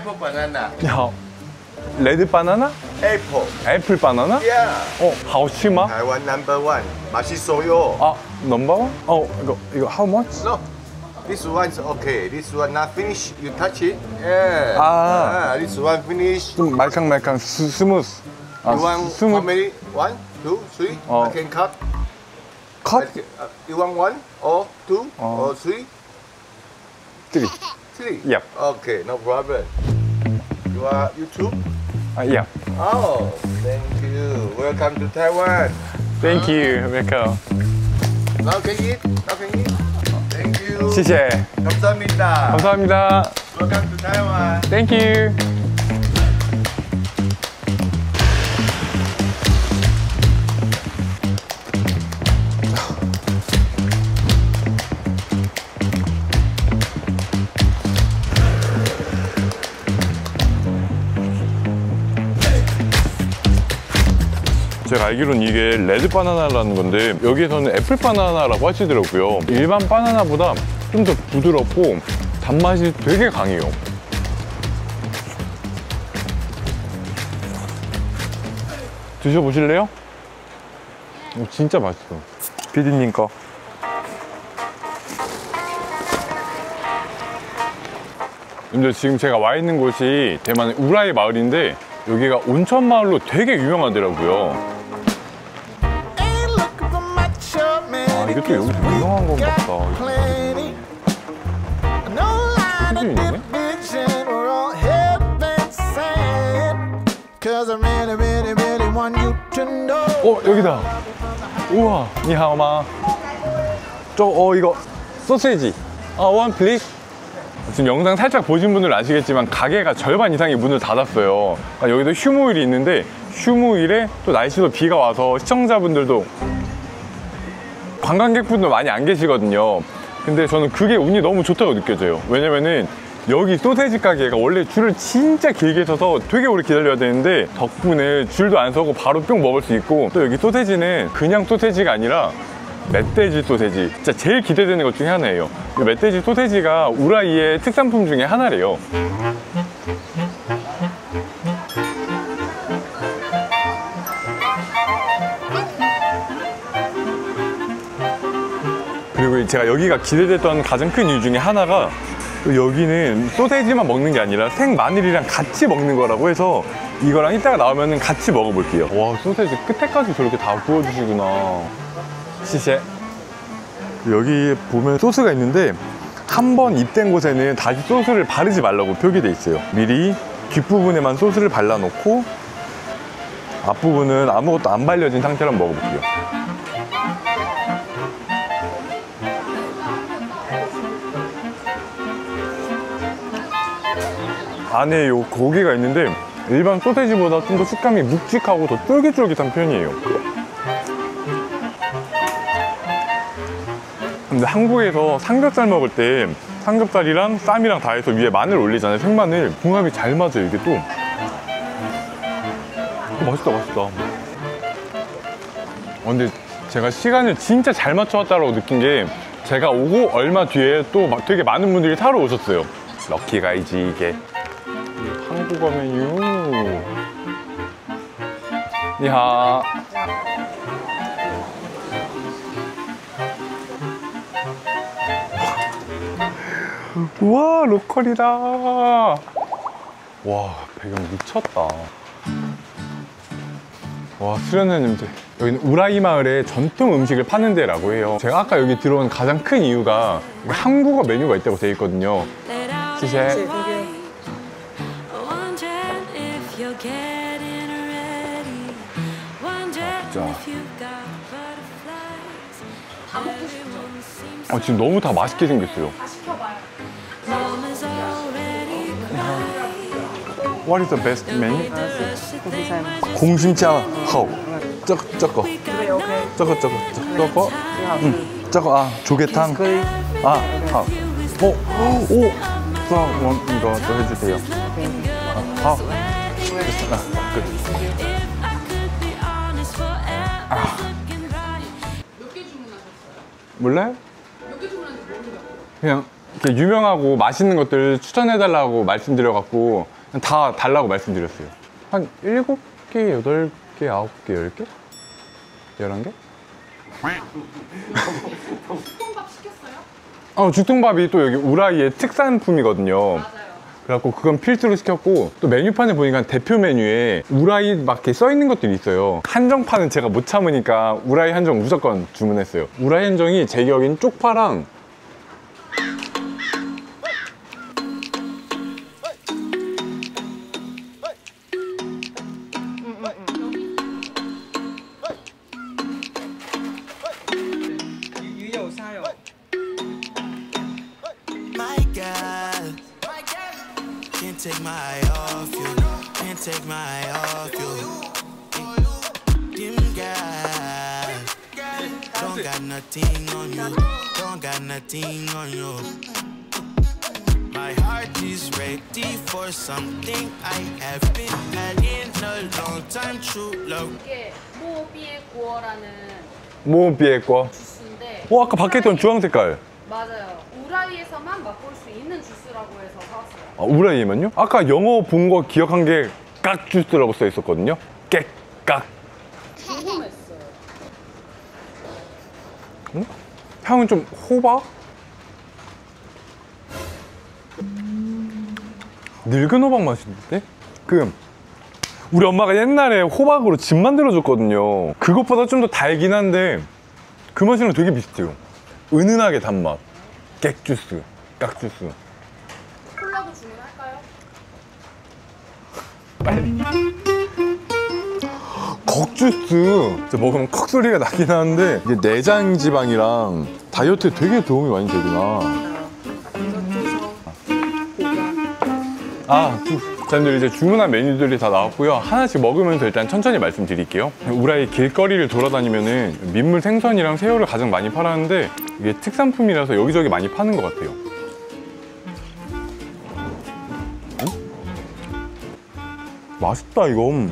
apple banana. 你好 레드 바나나? Apple. 애플 바나나? Yeah. 하오치마? Taiwan number 1. 맛있어요. 아, 넘버? 이거 how much? No. This one's okay. This one not finished. You touch it. Yeah. This one finished. 좀 말캉말캉 스무스. You want how many? 1, 2, 3. I can cut. 컷? You want 1 or 2 or 3? 3. 3. Yep. Okay, no problem. You are YouTube? Yeah. Oh, thank you. Welcome to Taiwan. Thank you. Welcome. Now can eat. Now can eat. Thank you. 谢谢. 감사합니다. 감사합니다. Welcome to Taiwan. Thank you. 제가 알기로는 이게 레드 바나나라는 건데 여기에서는 애플 바나나라고 하시더라고요. 일반 바나나보다 좀 더 부드럽고 단맛이 되게 강해요. 드셔보실래요? 진짜 맛있어. 피디님 거. 근데 지금 제가 와 있는 곳이 대만의 우라이 마을인데 여기가 온천 마을로 되게 유명하더라고요. 이게 또 여기서 유명한 건가 보다. 수준이네? 여기다. 우와, 니하오마. 이거 소세지. one please. 지금 영상 살짝 보신 분들은 아시겠지만 가게가 절반 이상이 문을 닫았어요. 여기도 휴무일이 있는데 휴무일에 또 날씨도 비가 와서 시청자분들도 관광객분도 많이 안 계시거든요. 근데 저는 그게 운이 너무 좋다고 느껴져요. 왜냐면은 여기 소세지 가게가 원래 줄을 진짜 길게 서서 되게 오래 기다려야 되는데 덕분에 줄도 안 서고 바로 뿅 먹을 수 있고, 또 여기 소세지는 그냥 소세지가 아니라 멧돼지 소세지, 진짜 제일 기대되는 것 중에 하나예요. 이 멧돼지 소세지가 우라이의 특산품 중에 하나래요. 그리고 제가 여기가 기대됐던 가장 큰 이유 중에 하나가 여기는 소세지만 먹는 게 아니라 생마늘이랑 같이 먹는 거라고 해서 이거랑 이따가 나오면 같이 먹어볼게요. 와, 소세지 끝에까지 저렇게 다 구워주시구나. 시세. 여기 보면 소스가 있는데 한 번 입된 곳에는 다시 소스를 바르지 말라고 표기돼 있어요. 미리 뒷부분에만 소스를 발라놓고 앞부분은 아무것도 안 발려진 상태로 한번 먹어볼게요. 안에 요 고기가 있는데 일반 소세지보다 좀 더 식감이 묵직하고 더 쫄깃쫄깃한 편이에요. 근데 한국에서 삼겹살 먹을 때 삼겹살이랑 쌈이랑 다 해서 위에 마늘 올리잖아요. 생마늘. 궁합이 잘 맞아요, 이게 또. 맛있다, 맛있다. 근데 제가 시간을 진짜 잘 맞춰왔다고 느낀 게 제가 오고 얼마 뒤에 또 되게 많은 분들이 사러 오셨어요. 럭키 가이지, 이게. 한국어 메뉴. 니하. 우와, 로컬이다. 와, 배경 미쳤다. 와, 수련회 냄새. 여기는 우라이 마을에 전통 음식을 파는 데라고 해요. 제가 아까 여기 들어온 가장 큰 이유가 한국어 메뉴가 있다고 되어 있거든요. 시세. 지금 너무 다 맛있게 생겼어요. What is the best menu? 공심짜 하오. 저거. 저거. 조개탕. 하오. 오. 이거 또 해주세요. 하오. 끝. 몇 개 주문하셨어요? 몰라요? 몇 개 주문하는지 모르겠어요. 그냥 이렇게 유명하고 맛있는 것들 추천해달라고 말씀드려갖고 다 달라고 말씀드렸어요. 한 7개, 8개, 9개, 10개? 11개? 죽통밥 시켰어요? 죽통밥이 또 여기 우라이의 특산품이거든요. 맞아요. 그래갖고 그건 필수로 시켰고, 또 메뉴판에 보니까 대표 메뉴에 우라이 막 이렇게 써있는 것들이 있어요. 한정판은 제가 못 참으니까 우라이 한정 무조건 주문했어요. 우라이 한정이 제 기억엔 쪽파랑 Take my eye off you, can't take my eye off you. Dim gal, don't got nothing on you, don't got nothing on you. My heart is ready for something I have been had in a long time. True love. 이게 모비에 구어라는 모비에꺼. 주스인데. 아까 밖에 있던 주황 색깔. 맞아요. 우라이에서만 맛볼 수 있는 주스라고 해서 사왔어요. 우라이에만요? 아까 영어 본 거 기억한 게 깍주스라고 써 있었거든요. 깨깍. 궁금했어요. 향은 좀 호박? 늙은 호박 맛인데? 우리 엄마가 옛날에 호박으로 집 만들어줬거든요. 그것보다 좀 더 달긴 한데 그 맛이랑 되게 비슷해요. 은은하게 단맛. 객주스, 깍주스. 콜라도 주문할까요? 빨리. 꺽주스. 진짜 먹으면 컥 소리가 나긴 하는데 이게 내장 지방이랑 다이어트에 되게 도움이 많이 되구나. 저희들 이제 주문한 메뉴들이 다 나왔고요. 하나씩 먹으면서 일단 천천히 말씀드릴게요. 우라이 길거리를 돌아다니면은 민물 생선이랑 새우를 가장 많이 팔았는데 이게 특산품이라서 여기저기 많이 파는 것 같아요. 맛있다 이거.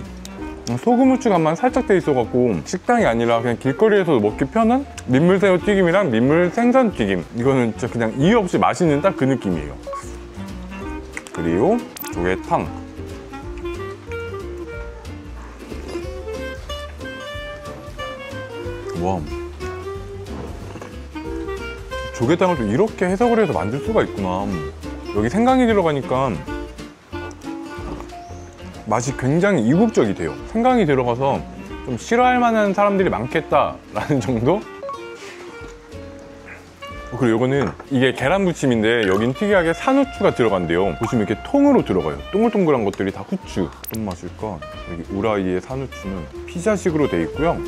소금 후추 간만 살짝 돼 있어갖고 식당이 아니라 그냥 길거리에서 먹기 편한 민물새우 튀김이랑 민물 생선 튀김. 이거는 진짜 그냥 이유 없이 맛있는 딱 그 느낌이에요. 그리고 조개탕. 와, 조개탕을 또 이렇게 해석을 해서 만들 수가 있구나. 여기 생강이 들어가니까 맛이 굉장히 이국적이 돼요. 생강이 들어가서 좀 싫어할 만한 사람들이 많겠다라는 정도? 그리고 이거는 이게 계란무침인데 여긴 특이하게 산후추가 들어간대요. 보시면 이렇게 통으로 들어가요. 동글동글한 것들이 다 후추. 어떤 맛일까? 여기 우라이의 산후추는 피자식으로 돼 있고요.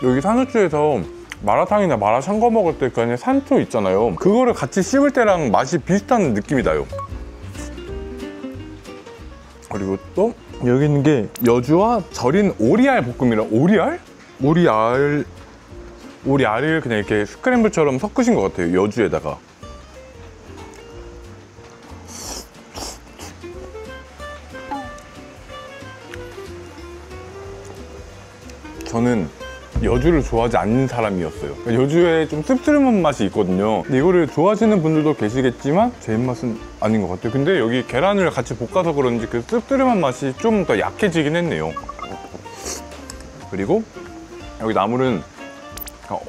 여기 산후추에서 마라탕이나 마라샹궈 먹을 때 그냥 산초 있잖아요. 그거를 같이 씹을 때랑 맛이 비슷한 느낌이 나요. 그리고 또 여기 있는 게 여주와 절인 오리알 볶음이라. 오리알? 오리알을 그냥 이렇게 스크램블처럼 섞으신 것 같아요. 여주에다가. 저는 여주를 좋아하지 않는 사람이었어요. 여주에 좀 씁쓸한 맛이 있거든요. 근데 이거를 좋아하시는 분들도 계시겠지만 제 입맛은 아닌 것 같아요. 근데 여기 계란을 같이 볶아서 그런지 그 씁쓸한 맛이 좀 더 약해지긴 했네요. 그리고 여기 나물은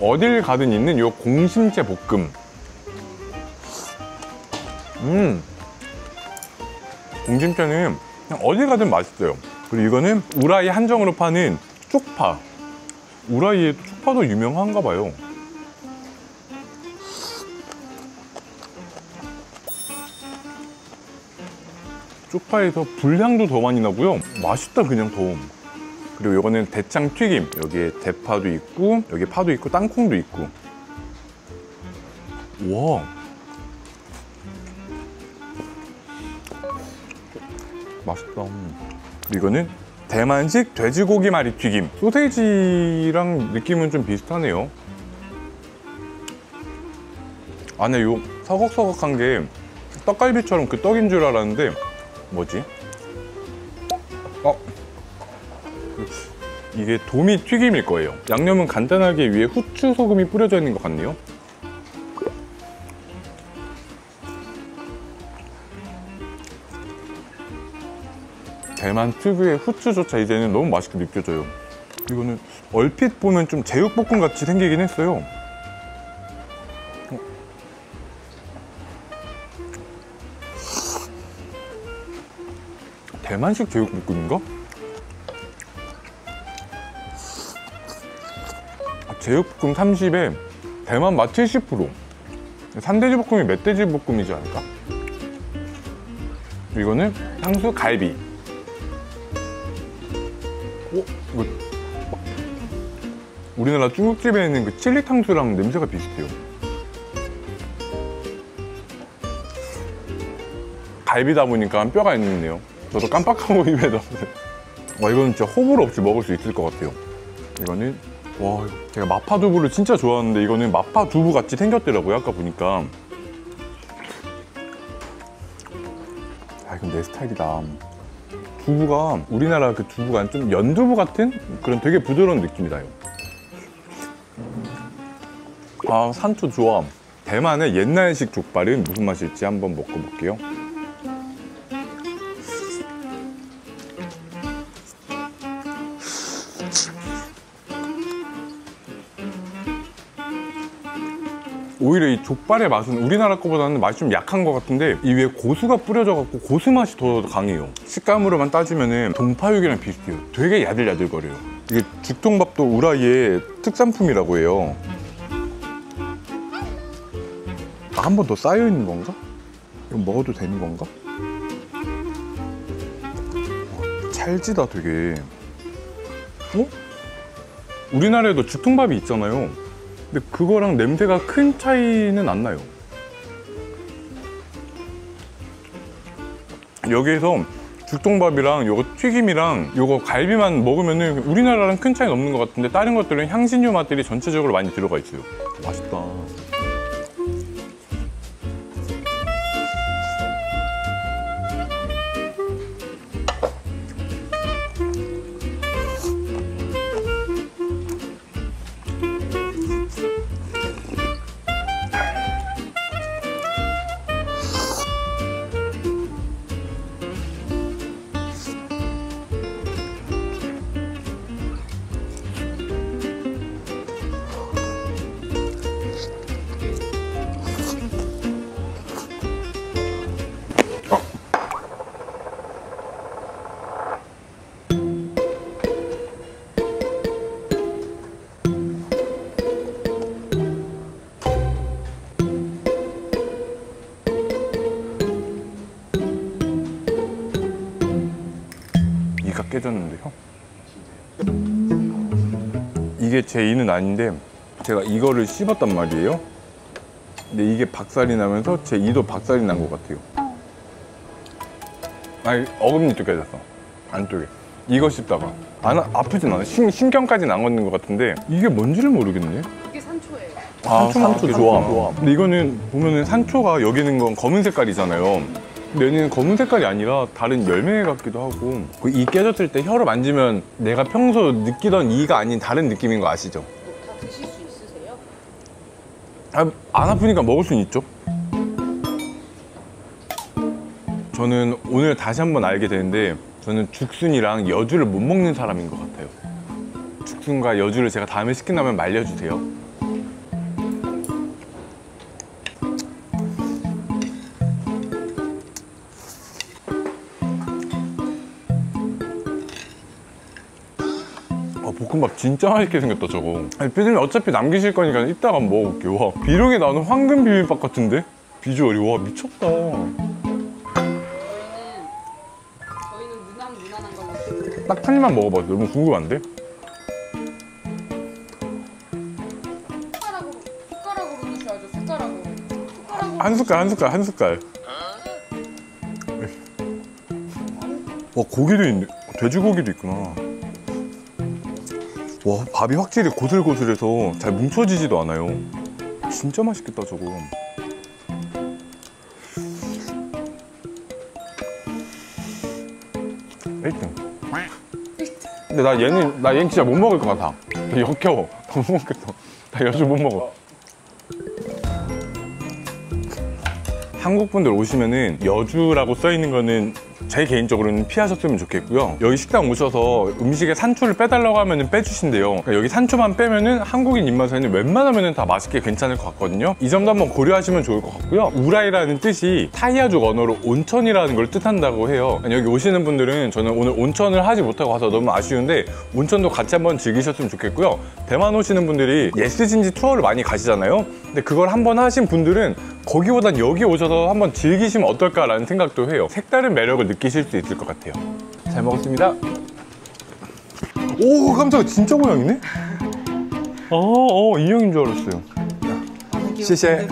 어딜 가든 있는 이 공심채 볶음. 공심채는 그냥 어딜 가든 맛있어요. 그리고 이거는 우라이 한정으로 파는 쪽파. 우라이에 쪽파도 유명한가 봐요. 쪽파에서 불향도 더 많이 나고요. 맛있다 그냥 더. 그리고 이거는 대창 튀김. 여기에 대파도 있고 여기 파도 있고 땅콩도 있고. 와, 맛있다. 이거는 대만식 돼지고기 마리 튀김. 소세지랑 느낌은 좀 비슷하네요. 안에 요 서걱서걱한 게 떡갈비처럼 그 떡인 줄 알았는데 뭐지? 이게 도미 튀김일 거예요. 양념은 간단하게 위에 후추, 소금이 뿌려져 있는 것 같네요. 대만 특유의 후추조차 이제는 너무 맛있게 느껴져요. 이거는 얼핏 보면 좀 제육볶음 같이 생기긴 했어요. 대만식 제육볶음인가? 제육볶음 30에 대만 맛 70%. 산돼지 볶음이 멧돼지 볶음이지 않을까? 이거는 탕수 갈비. 이거 우리나라 중국집에 있는 그 칠리 탕수랑 냄새가 비슷해요. 갈비다 보니까 뼈가 있네요. 저도 깜빡하고 입에 넣었어요. 와, 이거는 진짜 호불호 없이 먹을 수 있을 것 같아요. 이거는 와, 제가 마파두부를 진짜 좋아하는데 이거는 마파두부 같이 생겼더라고요, 아까 보니까. 아, 이건 내 스타일이다. 두부가 우리나라 그 두부가 좀 연두부 같은 그런 되게 부드러운 느낌이 나요. 아, 산초 좋아. 대만의 옛날식 족발은 무슨 맛일지 한번 먹어볼게요. 오히려 이 족발의 맛은 우리나라 거보다는 맛이 좀 약한 것 같은데 이 위에 고수가 뿌려져갖고 고수 맛이 더 강해요. 식감으로만 따지면은 동파육이랑 비슷해요. 되게 야들야들거려요. 이게 죽통밥도 우라이의 특산품이라고 해요. 한 번 더 쌓여있는 건가? 이거 먹어도 되는 건가? 찰지다 되게. 어? 우리나라에도 죽통밥이 있잖아요. 근데 그거랑 냄새가 큰 차이는 안 나요. 여기에서 죽통밥이랑 요거 튀김이랑 요거 갈비만 먹으면은 우리나라랑 큰 차이는 없는 것 같은데 다른 것들은 향신료 맛들이 전체적으로 많이 들어가 있어요. 맛있다. 이가 깨졌는데요? 이게 제 이는 아닌데 제가 이거를 씹었단 말이에요. 근데 이게 박살이 나면서 제 이도 박살이 난 것 같아요. 아니, 어금니 쪽 깨졌어. 안쪽에. 이거 씹다가 아프진 않아. 신경까지는 안 걷는 것 같은데 이게 뭔지를 모르겠네. 이게 산초예요. 아, 산초 좋아. 근데 이거는 보면은 산초가 여기 있는 건 검은 색깔이잖아요. 근데 얘는 검은 색깔이 아니라 다른 열매 같기도 하고 그 이 깨졌을 때 혀를 만지면 내가 평소 느끼던 이가 아닌 다른 느낌인 거 아시죠? 다 드실 수 있으세요? 아, 안 아프니까 먹을 수는 있죠. 저는 오늘 다시 한번 알게 되는데 저는 죽순이랑 여주를 못 먹는 사람인 것 같아요. 죽순과 여주를 제가 다음에 시킨다면 말려주세요. 볶음밥 진짜 맛있게 생겼다 저거. 아니, 피디님 어차피 남기실 거니까 이따가 한번 먹어볼게요. 와, 비룡에 나오는 황금 비빔밥 같은데? 비주얼이 와 미쳤다. 저희는 무난한 걸로. 딱 한 입만 먹어봐. 너무 궁금한데? 숟가락으로 드셔야죠. 숟가락으로. 한 숟갈. 와, 고기도 있네. 돼지고기도 있구나. 와, 밥이 확실히 고슬고슬해서 잘 뭉쳐지지도 않아요. 진짜 맛있겠다 저거. 근데 나 얘는 진짜 못 먹을 것 같아. 역겨워. 너무 먹겠어. 나 여주 못 먹어. 한국 분들 오시면은 여주라고 써 있는 거는 제 개인적으로는 피하셨으면 좋겠고요. 여기 식당 오셔서 음식에 산초를 빼달라고 하면은 빼주신대요. 그러니까 여기 산초만 빼면은 한국인 입맛에는 웬만하면은 다 맛있게 괜찮을 것 같거든요. 이 점도 한번 고려하시면 좋을 것 같고요. 우라이라는 뜻이 타이아족 언어로 온천이라는 걸 뜻한다고 해요. 여기 오시는 분들은 저는 오늘 온천을 하지 못하고 와서 너무 아쉬운데 온천도 같이 한번 즐기셨으면 좋겠고요. 대만 오시는 분들이 예스진지 투어를 많이 가시잖아요. 근데 그걸 한번 하신 분들은 거기보단 여기 오셔서 한번 즐기시면 어떨까라는 생각도 해요. 색다른 매력을 느끼실 수 있을 것 같아요. 잘 먹었습니다. 오, 깜짝이야. 진짜 고양이네? 인형인 줄 알았어요. 谢谢